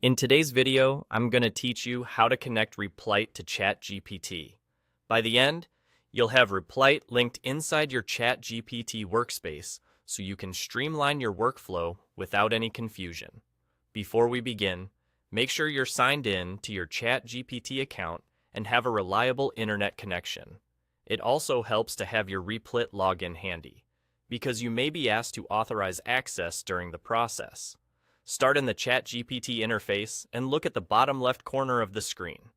In today's video, I'm going to teach you how to connect Replit to ChatGPT. By the end, you'll have Replit linked inside your ChatGPT workspace so you can streamline your workflow without any confusion. Before we begin, make sure you're signed in to your ChatGPT account and have a reliable internet connection. It also helps to have your Replit login handy, because you may be asked to authorize access during the process. Start in the ChatGPT interface and look at the bottom left corner of the screen.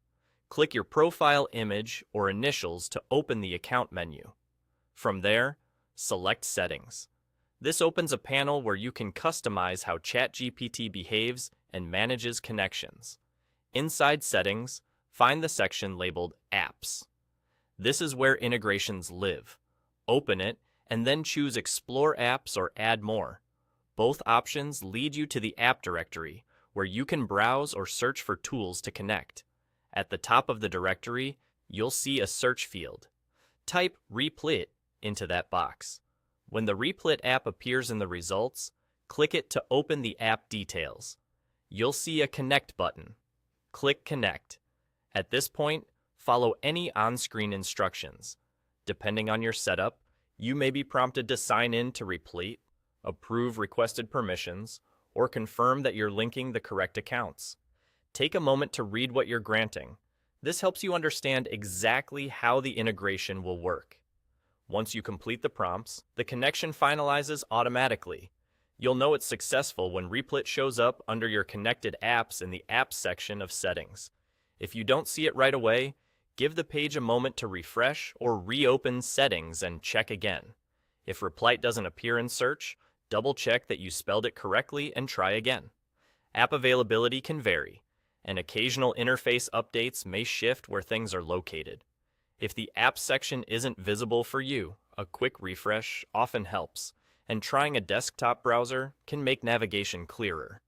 Click your profile image or initials to open the account menu. From there, select Settings. This opens a panel where you can customize how ChatGPT behaves and manages connections. Inside Settings, find the section labeled Apps. This is where integrations live. Open it and then choose Explore Apps or Add More. Both options lead you to the app directory, where you can browse or search for tools to connect. At the top of the directory, you'll see a search field. Type Replit into that box. When the Replit app appears in the results, click it to open the app details. You'll see a Connect button. Click Connect. At this point, follow any on-screen instructions. Depending on your setup, you may be prompted to sign in to Replit, approve requested permissions, or confirm that you're linking the correct accounts. Take a moment to read what you're granting. This helps you understand exactly how the integration will work. Once you complete the prompts, the connection finalizes automatically. You'll know it's successful when Replit shows up under your connected apps in the Apps section of Settings. If you don't see it right away, give the page a moment to refresh or reopen Settings and check again. If Replit doesn't appear in search, double-check that you spelled it correctly and try again. App availability can vary, and occasional interface updates may shift where things are located. If the Apps section isn't visible for you, a quick refresh often helps, and trying a desktop browser can make navigation clearer.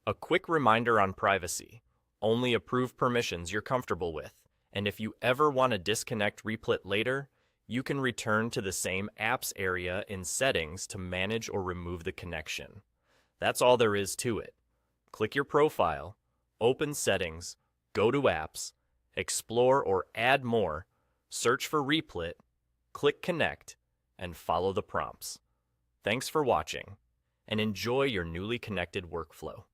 A quick reminder on privacy: only approve permissions you're comfortable with, and if you ever want to disconnect Replit later, you can return to the same Apps area in Settings to manage or remove the connection. That's all there is to it. Click your profile, open Settings, go to Apps, explore or add more, search for Replit, click Connect, and follow the prompts. Thanks for watching, and enjoy your newly connected workflow.